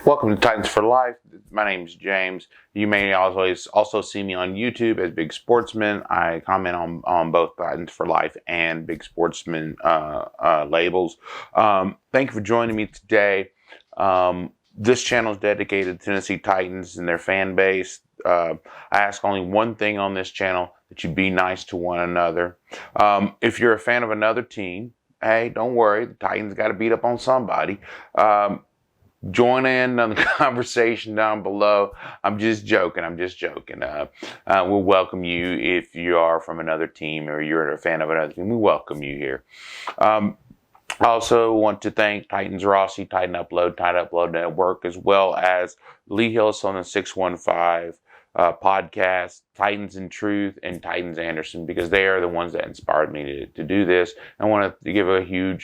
Welcome to Titans for Life. My name is James. You may always also see me on YouTube as Big Sportsman. I comment on both Titans for Life and Big Sportsman labels. Thank you for joining me today. This channel is dedicated to Tennessee Titans and their fan base. I ask only one thing on this channel, that you be nice to one another. If you're a fan of another team, hey, don't worry. The Titans got to beat up on somebody. Join in on the conversation down below. I'm just joking. We'll welcome you if you are from another team or you're a fan of another team. We welcome you here. I also want to thank Titans Rossi, Titan Upload Network, as well as Lee Hillis on the 615 podcast, Titans in Truth, and Titans Anderson, because they are the ones that inspired me to do this. I want to give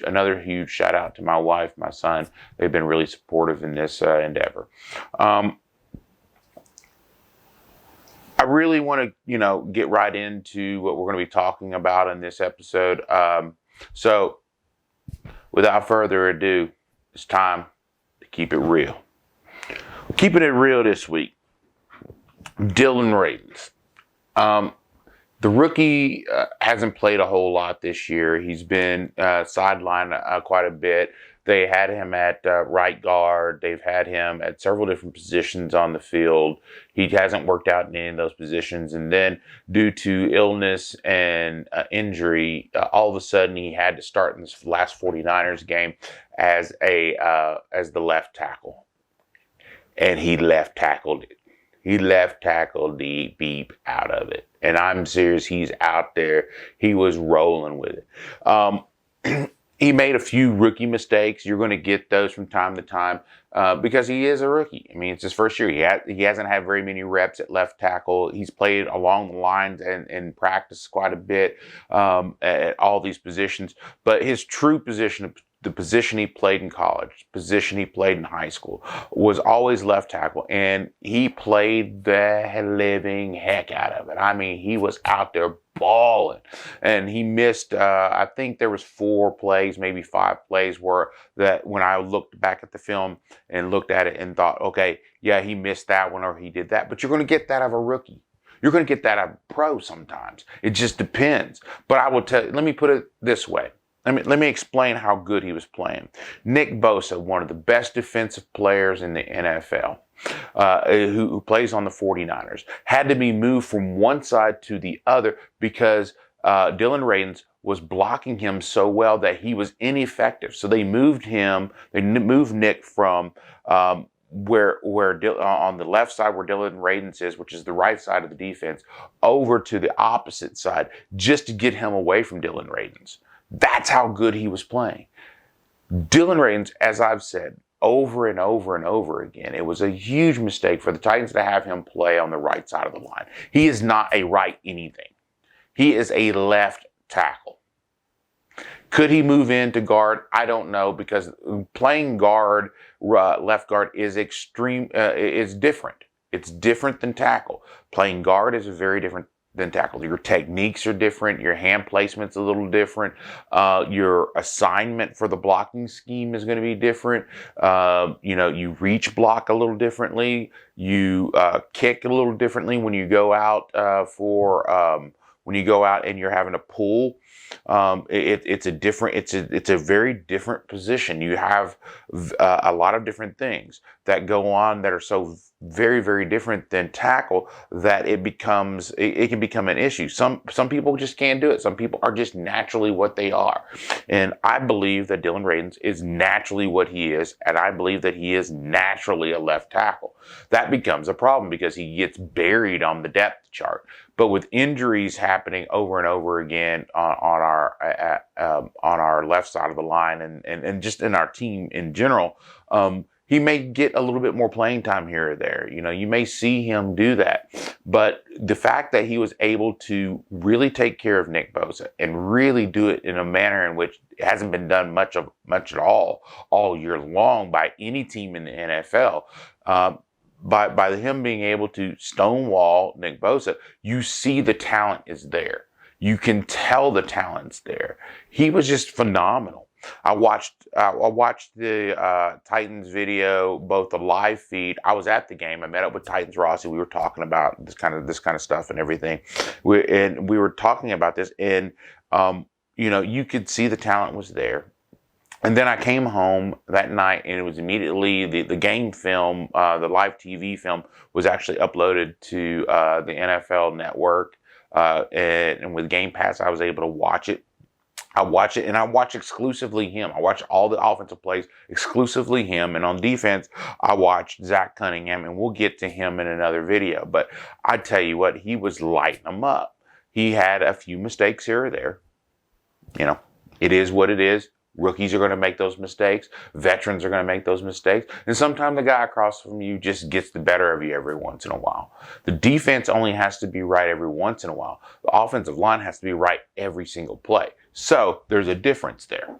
another huge shout out to my wife, my son. They've been really supportive in this endeavor. I really want to, get right into what we're going to be talking about in this episode. So without further ado, it's time to keep it real. Keeping it real this week, Dillon Radunz. The rookie hasn't played a whole lot this year. He's been sidelined quite a bit. They had him at right guard. They've had him at several different positions on the field. He hasn't worked out in any of those positions. And then due to illness and injury, all of a sudden he had to start in this last 49ers game as the left tackle. And he left tackled it. He left tackled the beep out of it. And I'm serious, he's out there. He was rolling with it. He made a few rookie mistakes. You're going to get those from time to time because he is a rookie. I mean, it's his first year. He hasn't had very many reps at left tackle. He's played along the lines and practiced quite a bit at all these positions. But his true position, the position he played in college, position he played in high school, was always left tackle. And he played the when heck out of it. I mean, he was out there balling. And he missed, I think there was 4 plays, maybe 5 plays when I looked back at the film and looked at it and thought, okay, yeah, he missed that one or he did that. But you're going to get that out of a rookie. You're going to get that out of a pro sometimes. It just depends. But I will tell you, let me put it this way. Let me explain how good he was playing. Nick Bosa, one of the best defensive players in the NFL, who plays on the 49ers, had to be moved from one side to the other because Dillon Radunz was blocking him so well that he was ineffective. So they moved Nick from where on the left side where Dillon Radunz is, which is the right side of the defense, over to the opposite side just to get him away from Dillon Radunz. That's how good he was playing. Dillon Radunz, as I've said over and over and over again, it was a huge mistake for the Titans to have him play on the right side of the line. He is not a right anything. He is a left tackle. Could he move into guard? I don't know, because playing guard, left guard, is different. It's different than tackle. Playing guard is very different than tackle. Your techniques are different. Your hand placement's a little different. Your assignment for the blocking scheme is going to be different. You reach block a little differently. You kick a little differently when you go out when you go out and you're having to pull. It's a very different position. You have a lot of different things that go on that are so very, very different than tackle that it can become an issue. Some people just can't do it. Some people are just naturally what they are. And I believe that Dillon Radunz is naturally what he is, and I believe that he is naturally a left tackle. That becomes a problem because he gets buried on the depth chart. But with injuries happening over and over again on our left side of the line and just in our team in general, he may get a little bit more playing time here or there. You may see him do that. But the fact that he was able to really take care of Nick Bosa and really do it in a manner in which it hasn't been done much at all year long by any team in the NFL, by him being able to stonewall Nick Bosa, you see the talent is there. You can tell the talent's there. He was just phenomenal. I watched the Titans video, both the live feed. I was at the game. I met up with Titans Rossi. We were talking about this kind of stuff and everything. We were talking about this, and you could see the talent was there. And then I came home that night, and it was immediately the game film, the live TV film, was actually uploaded to the NFL Network, and with Game Pass, I was able to watch it. I watch it, and I watch exclusively him. I watch all the offensive plays, exclusively him. And on defense, I watched Zach Cunningham, and we'll get to him in another video. But I tell you what, he was lighting them up. He had a few mistakes here or there. It is what it is. Rookies are going to make those mistakes. Veterans are going to make those mistakes. And sometimes the guy across from you just gets the better of you every once in a while. The defense only has to be right every once in a while. The offensive line has to be right every single play. So there's a difference there.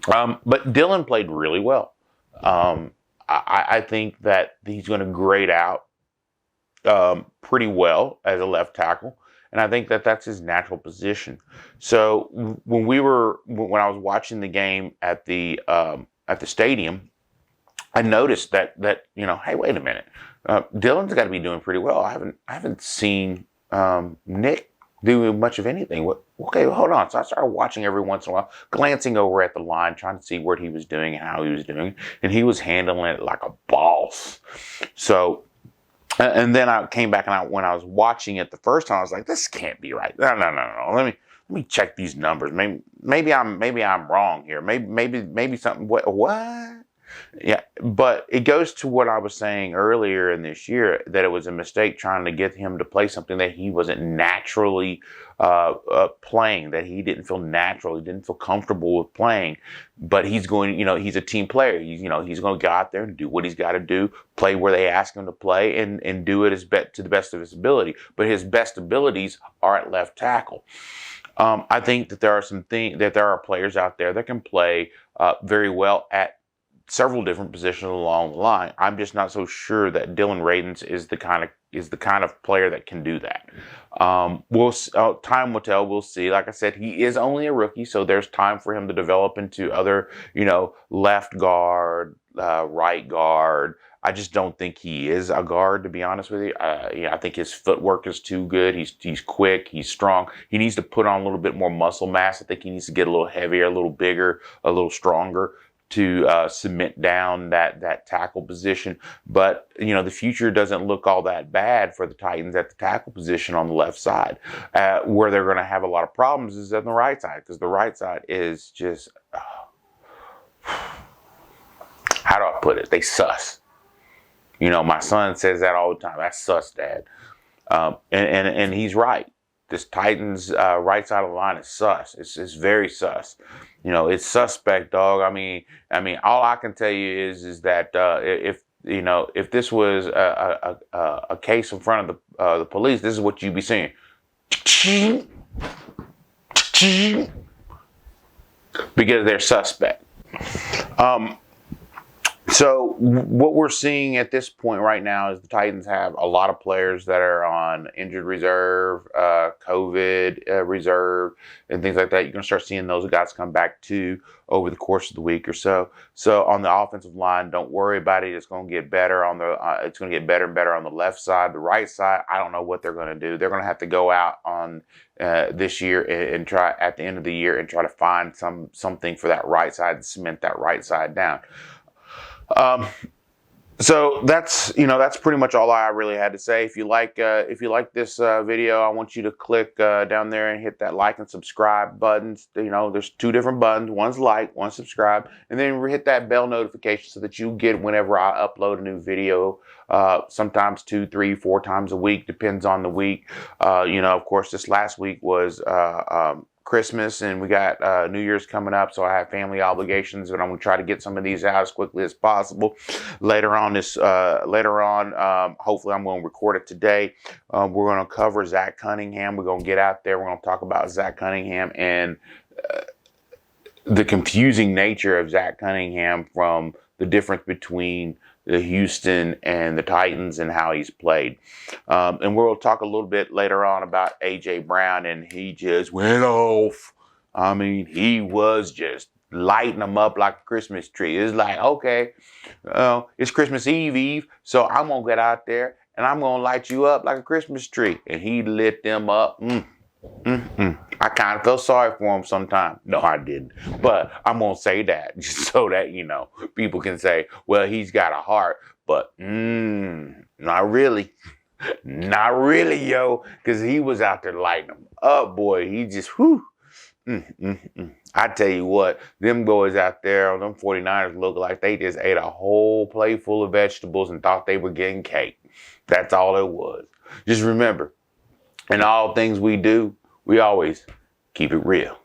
But Dillon played really well. I think that he's going to grade out pretty well as a left tackle. And I think that that's his natural position. So when I was watching the game at the stadium, I noticed that hey, wait a minute, Dillon's got to be doing pretty well. I haven't seen Nick do much of anything. Okay, hold on. So I started watching every once in a while, glancing over at the line, trying to see what he was doing and how he was doing, and he was handling it like a boss. So. And then I came back, and when I was watching it the first time, I was like, "This can't be right. No. Let me check these numbers. Maybe I'm wrong here. Maybe something. What? Yeah." But it goes to what I was saying earlier in this year, that it was a mistake trying to get him to play something that he wasn't naturally playing, that he didn't feel natural, he didn't feel comfortable with playing. But he's going, he's a team player. He's going to go out there and do what he's got to do, play where they ask him to play, and do it to the best of his ability. But his best abilities are at left tackle. I think that there are players out there that can play very well at several different positions along the line. I'm just not so sure that Dillon Radunz is the kind of player that can do that. Time will tell. We'll see. Like I said, he is only a rookie, so there's time for him to develop into other, left guard, right guard. I just don't think he is a guard, to be honest with you. I think his footwork is too good. He's quick. He's strong. He needs to put on a little bit more muscle mass. I think he needs to get a little heavier, a little bigger, a little stronger to cement down that tackle position. But, the future doesn't look all that bad for the Titans at the tackle position on the left side. Where they're going to have a lot of problems is on the right side, because the right side is just, how do I put it? They sus. My son says that all the time. That's sus, Dad. And he's right. This Titans right side of the line is sus. It's very sus. It's suspect, dog. I mean, all I can tell you is that if this was a case in front of the police, this is what you'd be seeing. Because they're suspect. So what we're seeing at this point right now is the Titans have a lot of players that are on injured reserve, COVID reserve, and things like that. You're going to start seeing those guys come back too over the course of the week or so. So on the offensive line, don't worry about it. It's going to get better it's going to get better and better on the left side. The right side, I don't know what they're going to do. They're going to have to go out on this year and try at the end of the year and try to find something for that right side and cement that right side down. So that's pretty much all I really had to say. If you like this video, I want you to click down there and hit that like and subscribe buttons. There's two different buttons. One's like, one's subscribe, and then hit that bell notification so that you get whenever I upload a new video. Sometimes 2, 3, 4 times a week, depends on the week. Of course, this last week was Christmas, and we got New Year's coming up, so I have family obligations, and I'm going to try to get some of these out as quickly as possible. Later on, hopefully I'm going to record it today. We're going to cover Zach Cunningham. We're going to get out there. We're going to talk about Zach Cunningham and the confusing nature of Zach Cunningham, from the difference between the Houston and the Titans and how he's played. And we'll talk a little bit later on about A.J. Brown, and he just went off. I mean, he was just lighting them up like a Christmas tree. It's like, okay, it's Christmas Eve, so I'm going to get out there and I'm going to light you up like a Christmas tree. And he lit them up. I kind of felt sorry for him sometimes. No, I didn't. But I'm going to say that just so that, people can say, well, he's got a heart. But not really. Not really, yo. Because he was out there lighting them up, boy. He just, whew. I tell you what, them boys out there, them 49ers look like they just ate a whole plate full of vegetables and thought they were getting cake. That's all it was. Just remember, in all things we do, we always keep it real.